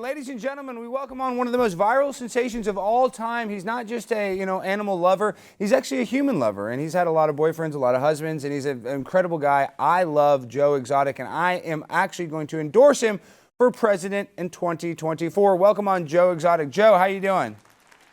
Ladies and gentlemen, we welcome on one of the most viral sensations of all time. He's not just a, animal lover. He's actually a human lover, and he's had a lot of boyfriends, a lot of husbands, and he's an incredible guy. I love Joe Exotic, and I am actually going to endorse him for president in 2024. Welcome on, Joe Exotic. Joe, how you doing?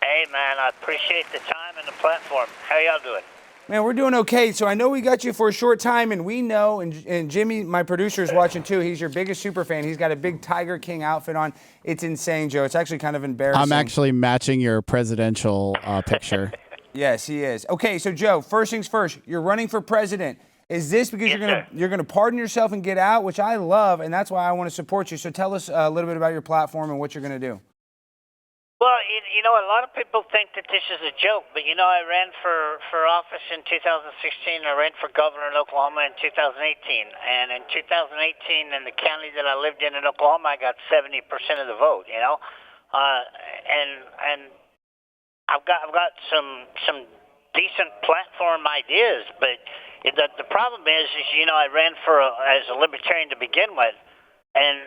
Hey, man, I appreciate the time and the platform. How y'all doing? Man, we're doing okay. So I know we got you for a short time, and we know, and Jimmy, my producer, is watching too. He's your biggest super fan. He's got a big Tiger King outfit on. It's insane, Joe. It's actually kind of embarrassing. I'm actually matching your presidential picture. Yes, he is. Okay, so Joe, first things first, you're running for president. Is this because you're gonna pardon yourself and get out, which I love, and that's why I want to support you. So tell us a little bit about your platform and what you're gonna do. Well, a lot of people think that this is a joke, but I ran for office in 2016. I ran for governor in Oklahoma in 2018, and in 2018, in the county that I lived in Oklahoma, I got 70% of the vote. And I've got some decent platform ideas, but the problem is I ran as a libertarian to begin with, and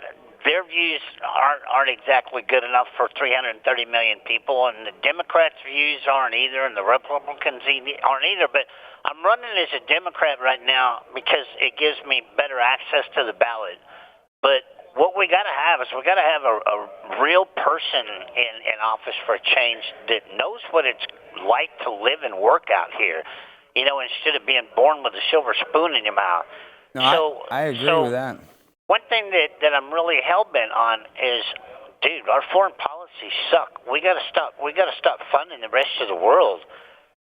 their views aren't exactly good enough for 330 million people, and the Democrats' views aren't either, and the Republicans aren't either. But I'm running as a Democrat right now because it gives me better access to the ballot. But what we got to have is a real person in office for a change that knows what it's like to live and work out here, instead of being born with a silver spoon in your mouth. No, I agree with that. One thing that I'm really hell-bent on is, dude, our foreign policies suck. We gotta stop funding the rest of the world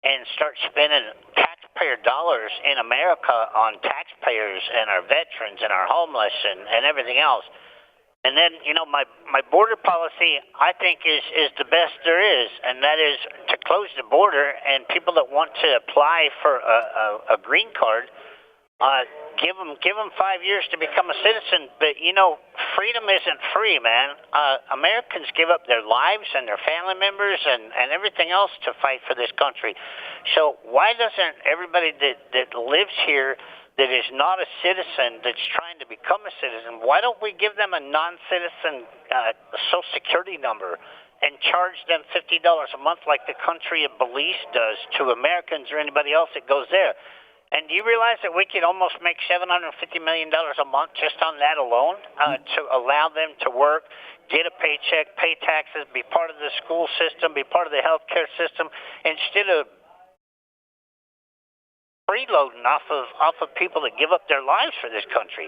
and start spending taxpayer dollars in America on taxpayers and our veterans and our homeless and everything else. And then, my border policy, I think, is the best there is, and that is to close the border, and people that want to apply for a green card, give them 5 years to become a citizen. But freedom isn't free, man. Americans give up their lives and their family members and everything else to fight for this country. So why doesn't everybody that lives here that is not a citizen, that's trying to become a citizen, why don't we give them a non-citizen Social Security number and charge them $50 a month like the country of Belize does to Americans or anybody else that goes there? And do you realize that we could almost make $750 million a month just on that alone, to allow them to work, get a paycheck, pay taxes, be part of the school system, be part of the healthcare system, instead of freeloading off of people that give up their lives for this country?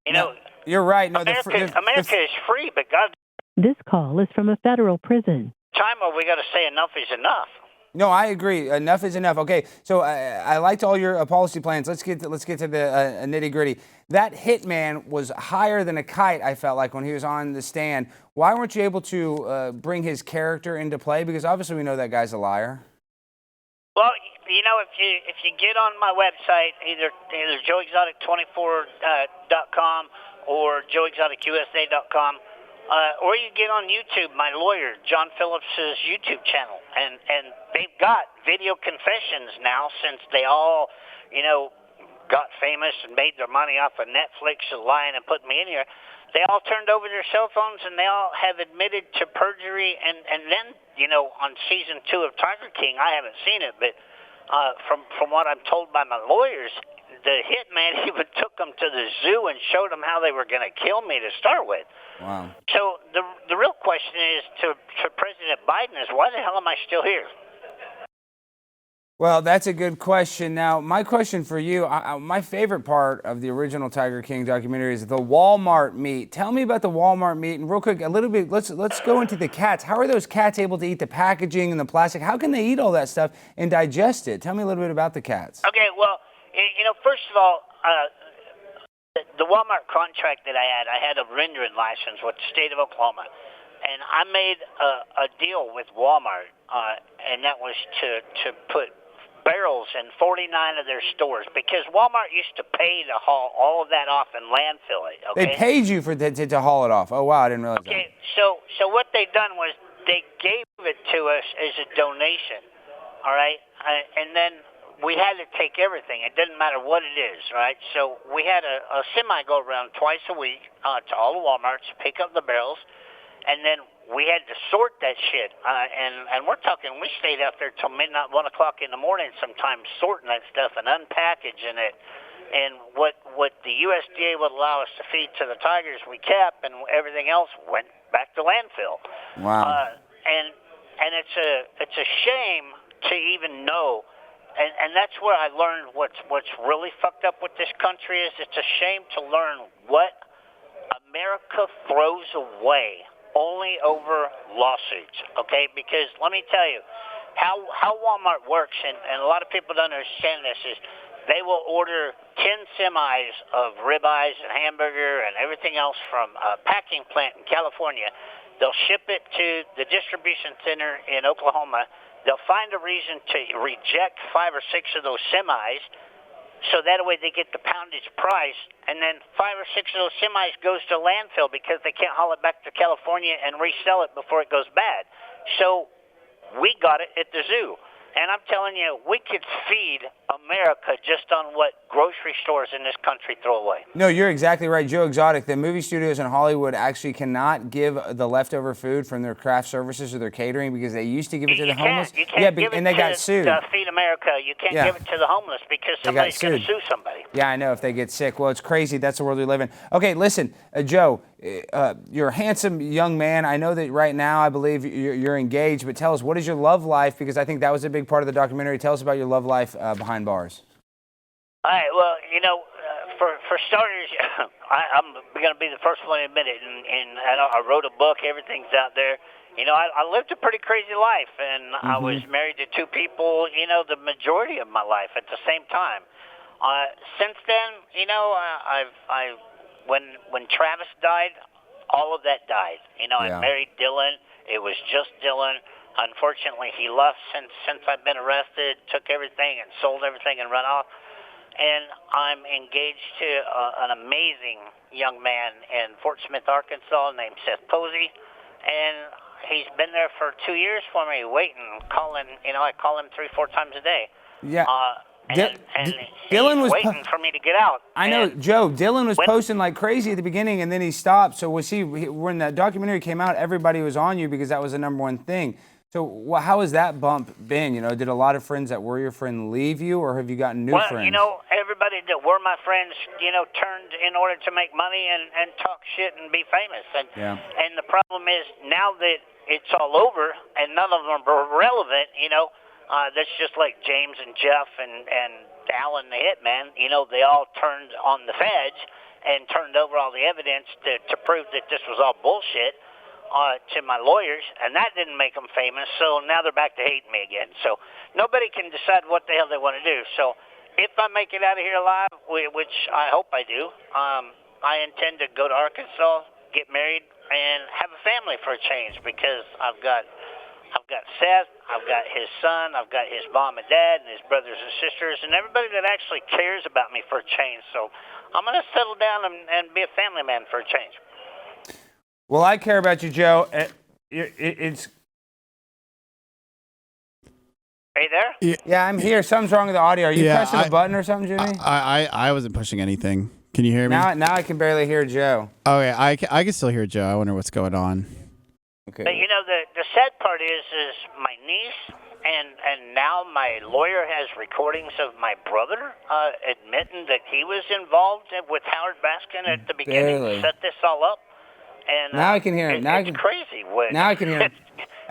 No, you're right. No, America is free, but God. This call is from a federal prison. Time where we got to say enough is enough. No, I agree. Enough is enough. Okay, so I liked all your policy plans. Let's get to the nitty gritty. That hitman was higher than a kite, I felt like, when he was on the stand. Why weren't you able to bring his character into play? Because obviously we know that guy's a liar. Well, if you get on my website, either joeexotic24.com or joeexoticusa.com. Or you get on YouTube, my lawyer, John Phillips's YouTube channel, and they've got video confessions now since they all, got famous and made their money off of Netflix and lying and putting me in here. They all turned over their cell phones and they all have admitted to perjury. And then, on season 2 of Tiger King, I haven't seen it, but from what I'm told by my lawyers, the hitman even took them to the zoo and showed them how they were going to kill me to start with. Wow. So the real question is to President Biden is, why the hell am I still here? Well, that's a good question. Now, my question for you, my favorite part of the original Tiger King documentary is the Walmart meat. Tell me about the Walmart meat, and real quick, a little bit, let's go into the cats. How are those cats able to eat the packaging and the plastic? How can they eat all that stuff and digest it? Tell me a little bit about the cats. Okay, well, first of all, the Walmart contract that I had a rendering license with the state of Oklahoma, and I made a deal with Walmart, and that was to put barrels in 49 of their stores, because Walmart used to pay to haul all of that off and landfill it. Okay? They paid you to haul it off. Oh wow, I didn't realize that. Okay, so what they done was they gave it to us as a donation. All right, and then we had to take everything. It didn't matter what it is, right? So we had a semi go around twice a week to all the Walmarts, pick up the barrels, and then we had to sort that shit. And we're talking, we stayed out there till midnight, 1 o'clock in the morning sometimes sorting that stuff and unpackaging it. And what the USDA would allow us to feed to the tigers, we kept, and everything else went back to landfill. Wow. And it's a shame to even know. And that's where I learned what's really fucked up with this country is it's a shame to learn what America throws away only over lawsuits, okay? Because let me tell you, how Walmart works, and a lot of people don't understand this, is they will order 10 semis of ribeyes and hamburger and everything else from a packing plant in California. They'll ship it to the distribution center in Oklahoma. They'll find a reason to reject 5 or 6 of those semis, so that way they get the poundage price, and then 5 or 6 of those semis goes to landfill because they can't haul it back to California and resell it before it goes bad. So we got it at the zoo. And I'm telling you, we could feed America just on what grocery stores in this country throw away. No, you're exactly right, Joe Exotic. The movie studios in Hollywood actually cannot give the leftover food from their craft services or their catering because they used to give it to the homeless. You can't give and it they got sued. To Feed America. You can't give it to the homeless because somebody's going to sue somebody. Yeah, I know, if they get sick. Well, it's crazy. That's the world we live in. Okay, listen, Joe, you're a handsome young man. I know that right now I believe you're engaged, but tell us, what is your love life? Because I think that was a big part of the documentary. Tell us about your love life behind bars. All right, well, for starters, I'm going to be the first one to admit it, and I wrote a book. Everything's out there. I lived a pretty crazy life, and I was married to 2 people, the majority of my life at the same time. Since then, when Travis died, all of that died. I married Dylan. It was just Dylan. Unfortunately, he left since I've been arrested, took everything and sold everything and run off. And I'm engaged to an amazing young man in Fort Smith, Arkansas, named Seth Posey. And he's been there for 2 years for me, waiting, calling. I call him 3-4 times a day. Yeah. And Dylan was waiting for me to get out. I know, Joe. Dylan was posting like crazy at the beginning, and then he stopped. So when that documentary came out, everybody was on you because that was the #1 thing. So how has that bump been? Did a lot of friends that were your friend leave you, or have you gotten new friends? Everybody that were my friends, turned in order to make money and talk shit and be famous. And the problem is now that it's all over and none of them are relevant, that's just like James and Jeff and Alan the Hitman. They all turned on the feds and turned over all the evidence to prove that this was all bullshit. To my lawyers, and that didn't make them famous, so now they're back to hating me again. So nobody can decide what the hell they want to do. So if I make it out of here alive, which I hope I do, I intend to go to Arkansas, get married, and have a family for a change because I've got Seth, I've got his son, I've got his mom and dad, and his brothers and sisters, and everybody that actually cares about me for a change. So I'm going to settle down and be a family man for a change. Well, I care about you, Joe. It's. Are you there? Yeah, I'm here. Something's wrong with the audio. Are you pressing a button or something, Jimmy? I wasn't pushing anything. Can you hear me? Now I can barely hear Joe. Okay, I can still hear Joe. I wonder what's going on. Okay. But the sad part is my niece and now my lawyer has recordings of my brother admitting that he was involved with Howard Baskin at the beginning to set this all up. And now I can hear him. It's crazy. Now I can hear him.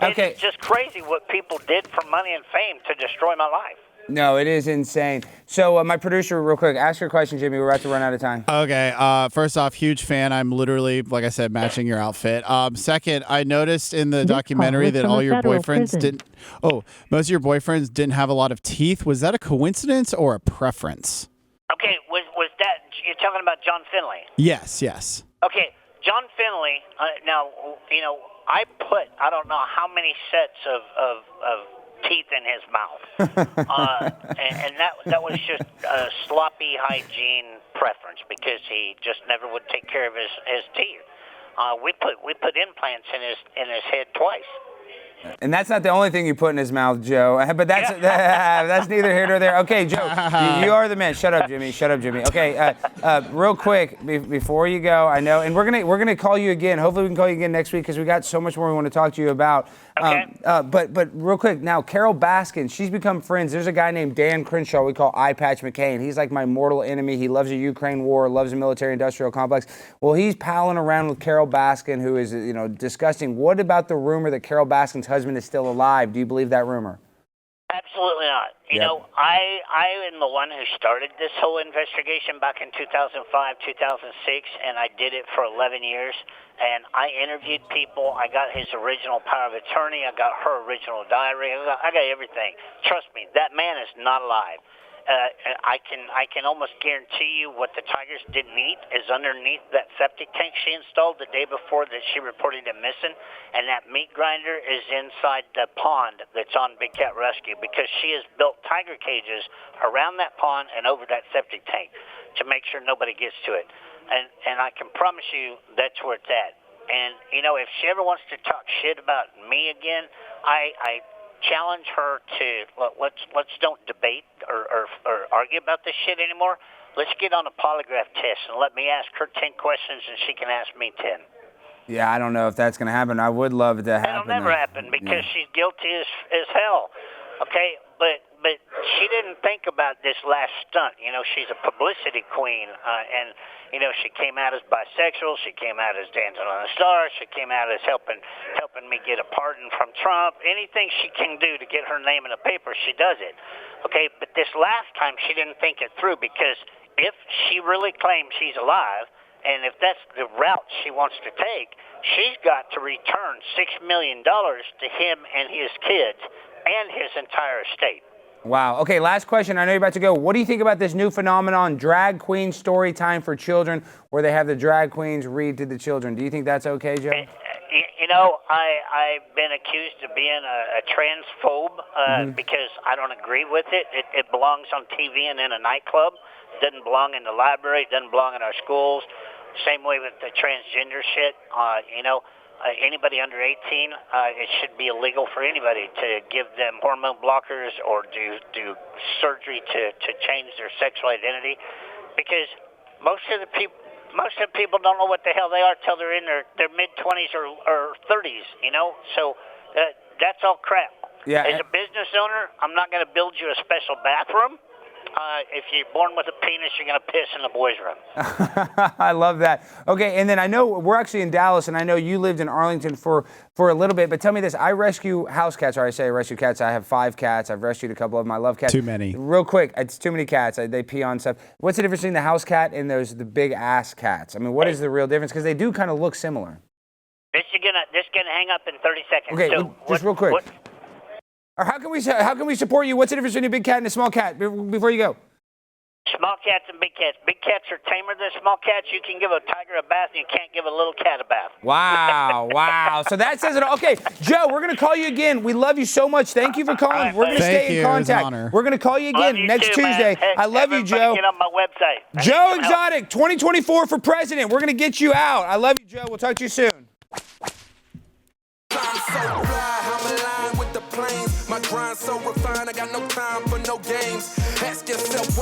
It's just crazy what people did for money and fame to destroy my life. No, it is insane. So my producer, real quick, ask your question, Jimmy. We're about to run out of time. Okay. First off, huge fan. I'm literally, like I said, matching your outfit. Second, I noticed in the documentary that all your boyfriends didn't. Oh, most of your boyfriends didn't have a lot of teeth. Was that a coincidence or a preference? Okay. Was that you're talking about John Finley? Yes. Okay. John Finley, I don't know how many sets of teeth in his mouth. And that was just a sloppy hygiene preference because he just never would take care of his teeth. We put implants in his head twice. And that's not the only thing you put in his mouth, Joe. But that's neither here nor there. Okay, Joe, you are the man. Shut up, Jimmy. Shut up, Jimmy. Okay, real quick before you go, I know, and we're gonna call you again. Hopefully, we can call you again next week because we got so much more we want to talk to you about. Okay. But real quick now, Carole Baskin, she's become friends. There's a guy named Dan Crenshaw we call Eye Patch McCain. He's like my mortal enemy. He loves the Ukraine war, loves the military-industrial complex. Well, he's palling around with Carole Baskin, who is disgusting. What about the rumor that Carole Baskin's husband is still alive? Do you believe that rumor? Absolutely not. You Yep. know, I am the one who started this whole investigation back in 2005, 2006, and I did it for 11 years. And I interviewed people. I got his original power of attorney. I got her original diary. I got everything. Trust me, that man is not alive. I can almost guarantee you what the tigers didn't eat is underneath that septic tank she installed the day before that she reported him missing, and that meat grinder is inside the pond that's on Big Cat Rescue because she has built tiger cages around that pond and over that septic tank to make sure nobody gets to it. And I can promise you that's where it's at. And, if she ever wants to talk shit about me again, I challenge her to let's don't debate or argue about this shit anymore. Let's get on a polygraph test and let me ask her 10 questions and she can ask me 10. Yeah, I don't know if that's going to happen. I would love it to happen. It'll never happen because she's guilty as hell. Okay, but she didn't think about this last stunt. She's a publicity queen, and she came out as bisexual. She came out as dancing on the stars. She came out as helping me get a pardon from Trump. Anything she can do to get her name in the paper, she does it. Okay, but this last time she didn't think it through because if she really claims she's alive, and if that's the route she wants to take, she's got to return $6 million to him and his kids and his entire estate. Wow. Okay, last question. I know you're about to go. What do you think about this new phenomenon, drag queen story time for children, where they have the drag queens read to the children? Do you think that's okay, Joe? I've been accused of being a transphobe because I don't agree with it. It belongs on TV and in a nightclub. It doesn't belong in the library. It doesn't belong in our schools. Same way with the transgender shit. Anybody under 18, it should be illegal for anybody to give them hormone blockers or do surgery to change their sexual identity, because most of the people don't know what the hell they are till they're in their mid-20s or 30s. So that's all crap. Yeah. As a business owner, I'm not going to build you a special bathroom. If you're born with a penis, you're going to piss in the boys' room. I love that. Okay, and then I know we're actually in Dallas, and I know you lived in Arlington for a little bit, but tell me this. I rescue house cats, or I say I rescue cats. I have 5 cats. I've rescued a couple of them. I love cats. Too many. Real quick, it's too many cats. They pee on stuff. What's the difference between the house cat and the big-ass cats? I mean, what is the real difference? Because they do kind of look similar. This is gonna hang up in 30 seconds. Okay, so just real quick. Or how can we support you? What's the difference between a big cat and a small cat before you go? Small cats and big cats. Big cats are tamer than small cats. You can give a tiger a bath, and you can't give a little cat a bath. Wow. So that says it all. Okay, Joe, we're going to call you again. We love you so much. Thank you for calling. Right, we're going to stay in contact. We're going to call you again you next too, Tuesday. Man. I love you, Joe. Get on my website. Joe Exotic, 2024 for president. We're going to get you out. I love you, Joe. We'll talk to you soon. My grind so refined, I got no time for no games. Ask yourself